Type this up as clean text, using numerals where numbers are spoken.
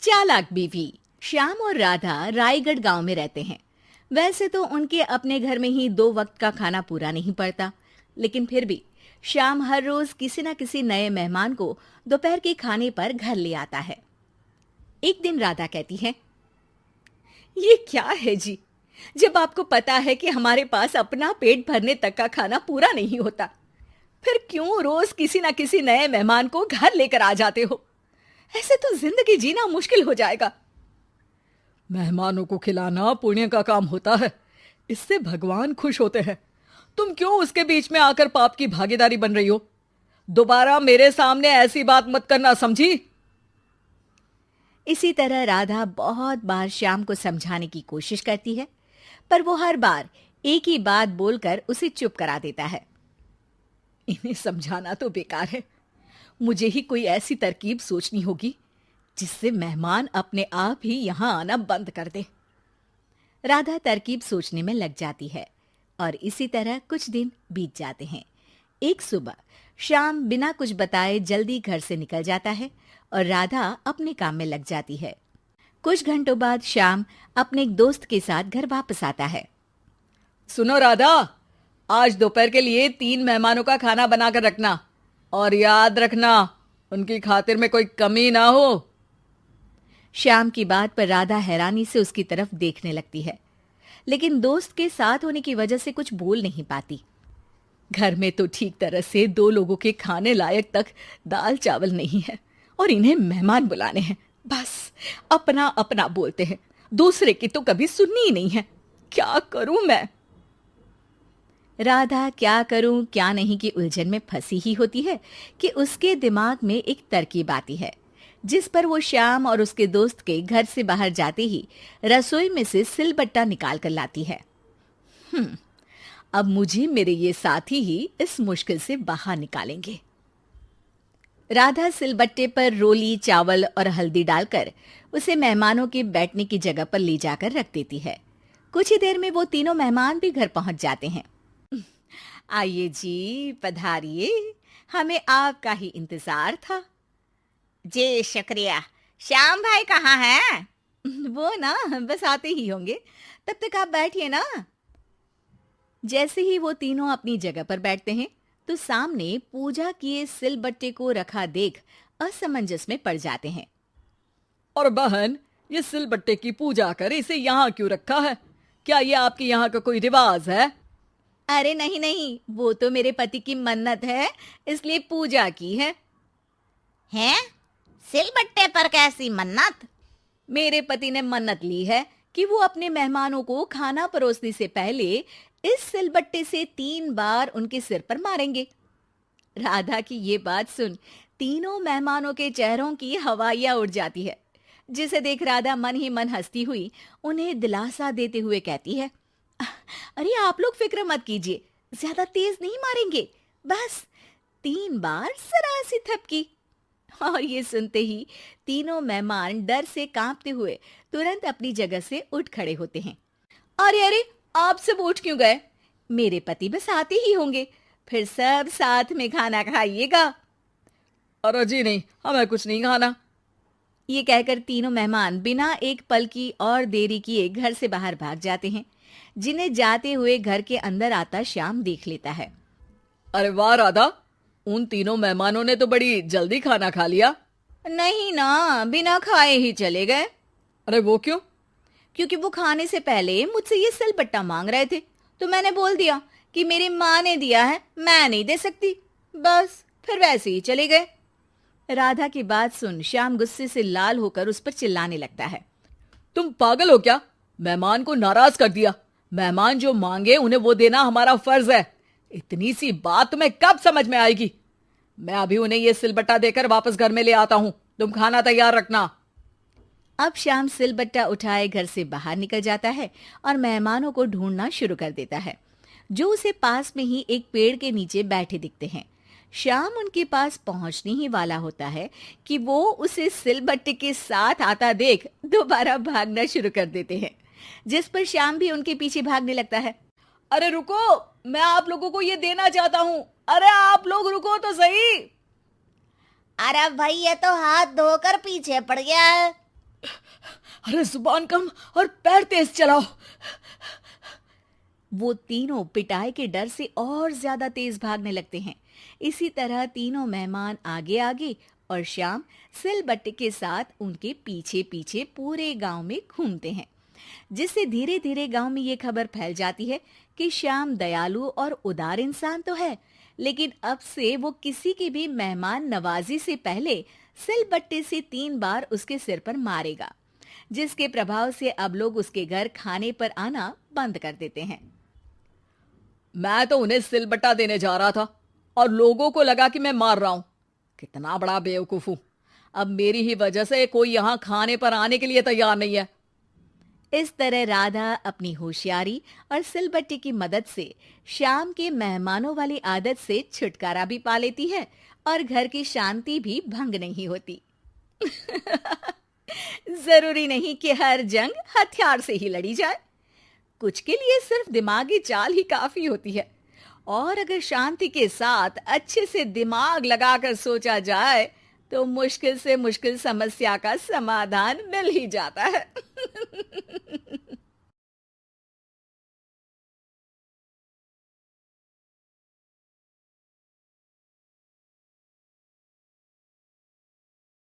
चालाक बीवी। श्याम और राधा रायगढ़ गांव में रहते हैं। वैसे तो उनके अपने घर में ही 2 वक्त का खाना पूरा नहीं पड़ता, लेकिन फिर भी श्याम हर रोज किसी न किसी नए मेहमान को दोपहर के खाने पर घर ले आता है। एक दिन राधा कहती है, ये क्या है जी, जब आपको पता है कि हमारे पास अपना पेट भरने तक का खाना पूरा नहीं होता, फिर क्यों रोज किसी न किसी नए मेहमान को घर लेकर आ जाते हो? ऐसे तो जिंदगी जीना मुश्किल हो जाएगा। मेहमानों को खिलाना पुण्य का काम होता है, इससे भगवान खुश होते हैं। तुम क्यों उसके बीच में आकर पाप की भागीदारी बन रही हो? दोबारा मेरे सामने ऐसी बात मत करना, समझी? इसी तरह राधा बहुत बार श्याम को समझाने की कोशिश करती है, पर वो हर बार एक ही बात बोलकर उसे चुप करा देता है। इन्हें समझाना तो बेकार है। मुझे ही कोई ऐसी तरकीब सोचनी होगी जिससे मेहमान अपने आप ही यहां आना बंद कर दे। राधा तरकीब सोचने में लग जाती है और इसी तरह कुछ दिन बीत जाते हैं। एक सुबह श्याम बिना कुछ बताए जल्दी घर से निकल जाता है और राधा अपने काम में लग जाती है। कुछ घंटों बाद श्याम अपने एक दोस्त के साथ घर वापस आता है। सुनो राधा, आज दोपहर के लिए 3 मेहमानों का खाना बनाकर रखना, और याद रखना उनकी खातिर में कोई कमी ना हो। श्याम की बात पर राधा हैरानी से उसकी तरफ देखने लगती है, लेकिन दोस्त के साथ होने की वजह से कुछ बोल नहीं पाती। घर में तो ठीक तरह से 2 लोगों के खाने लायक तक दाल चावल नहीं है, और इन्हें मेहमान बुलाने हैं। बस अपना अपना बोलते हैं, दूसरे की तो कभी सुननी ही नहीं है। क्या करूं मैं? राधा क्या करूं क्या नहीं की उलझन में फंसी ही होती है कि उसके दिमाग में एक तरकीब आती है, जिस पर वो श्याम और उसके दोस्त के घर से बाहर जाते ही रसोई में से सिलबट्टा निकाल कर लाती है। अब मुझे मेरे ये साथी ही इस मुश्किल से बाहर निकालेंगे। राधा सिलबट्टे पर रोली, चावल और हल्दी डालकर उसे मेहमानों के बैठने की जगह पर ले जाकर रख देती है। कुछ ही देर में वो तीनों मेहमान भी घर पहुंच जाते हैं। आइए जी, पधारिए, हमें आपका ही इंतजार था। जी शुक्रिया। श्याम भाई कहाँ हैं? वो ना बस आते ही होंगे, तब तक आप बैठिए ना। जैसे ही वो तीनों अपनी जगह पर बैठते हैं तो सामने पूजा किए सिलबट्टे को रखा देख असमंजस में पड़ जाते हैं। और बहन, ये सिलबट्टे की पूजा कर इसे यहाँ क्यों रखा है? क्या ये आपके यहाँ का कोई रिवाज है? अरे नहीं नहीं, वो तो मेरे पति की मन्नत है, इसलिए पूजा की है। हैं? सिलबट्टे पर कैसी मन्नत? मेरे पति ने मन्नत ली है कि वो अपने मेहमानों को खाना परोसने से पहले इस सिलबट्टे से 3 बार उनके सिर पर मारेंगे। राधा की ये बात सुन तीनों मेहमानों के चेहरों की हवाइयां उड़ जाती है, जिसे देख राधा मन ही मन हंसती हुई उन्हें दिलासा देते हुए कहती है, अरे आप लोग फिक्र मत कीजिए, ज्यादा तेज नहीं मारेंगे, बस 3 बार जरा सी थपकी। और ये सुनते ही तीनों मेहमान डर से कांपते हुए तुरंत अपनी जगह से उठ खड़े होते हैं। अरे अरे, आप सब उठ क्यों गए? मेरे पति बस आते ही होंगे, फिर सब साथ में खाना खाइएगा। अरे जी नहीं, हमें कुछ नहीं खाना। ये कहकर तीनों मेहमान बिना एक पल की और देरी किए घर से बाहर भाग जाते हैं, जिन्हें जाते हुए घर के अंदर आता श्याम देख लेता है। अरे वाह राधा, उन तीनों मेहमानों ने तो बड़ी जल्दी खाना खा लिया। नहीं ना, बिना खाए ही चले गए। अरे वो क्यों? क्योंकि वो खाने से पहले मुझसे ये सिलबट्टा मांग रहे थे, तो मैंने बोल दिया कि मेरी माँ ने दिया है, मैं नहीं दे सकती। बस फिर वैसे ही चले गए। राधा की बात सुन श्याम गुस्से से लाल होकर उस पर चिल्लाने लगता है। तुम पागल हो क्या? मेहमान को नाराज कर दिया। मेहमान जो मांगे उन्हें वो देना हमारा फर्ज है। इतनी सी बात तुम्हें कब समझ में आएगी? मैं अभी उन्हें ये सिलबट्टा देकर वापस घर में ले आता हूं, तुम खाना तैयार रखना। अब श्याम सिलबट्टा उठाए घर से बाहर निकल जाता है और मेहमानों को ढूंढना शुरू कर देता है, जो उसे पास में ही एक पेड़ के नीचे बैठे दिखते हैं। श्याम उनके पास पहुंचने ही वाला होता है कि वो उसे सिलबट्टे के साथ आता देख दोबारा भागना शुरू कर देते हैं, जिस पर श्याम भी उनके पीछे भागने लगता है। अरे रुको, मैं आप लोगों को ये देना चाहता हूं। अरे आप लोग रुको तो सही। अरे भाई, ये तो हाथ धोकर पीछे पड़ गया है। अरे जुबान कम और पैर तेज चलाओ। वो तीनों पिटाई के डर से और ज्यादा तेज भागने लगते हैं। इसी तरह तीनों मेहमान आगे आगे और श्याम सिलबट्टे के साथ उनके पीछे पीछे पूरे गांव में घूमते हैं, जिससे धीरे धीरे गांव में ये खबर फैल जाती है कि श्याम दयालु और उदार इंसान तो है, लेकिन अब से वो किसी की भी मेहमान नवाजी से पहले सिलबट्टे से 3 बार उसके सिर पर मारेगा, जिसके प्रभाव से अब लोग उसके घर खाने पर आना बंद कर देते हैं। मैं तो उन्हें सिलबट्टा देने जा रहा था और लोगों को लगा कि मैं मार रहा हूं। कितना बड़ा बेवकूफ हूं। अब मेरी ही वजह से कोई यहां खाने पर आने के लिए तैयार नहीं है। इस तरह राधा अपनी होशियारी और सिलबट्टे की मदद से श्याम के मेहमानों वाली आदत से छुटकारा भी पा लेती है और घर की शांति भी भंग नहीं होती। जरूरी नहीं कि हर जंग हथियार से ही लड़ी जाए। कुछ के लिए सिर्फ दिमागी चाल ही काफी होती है, और अगर शांति के साथ अच्छे से दिमाग लगाकर सोचा जाए तो मुश्किल से मुश्किल समस्या का समाधान मिल ही जाता है।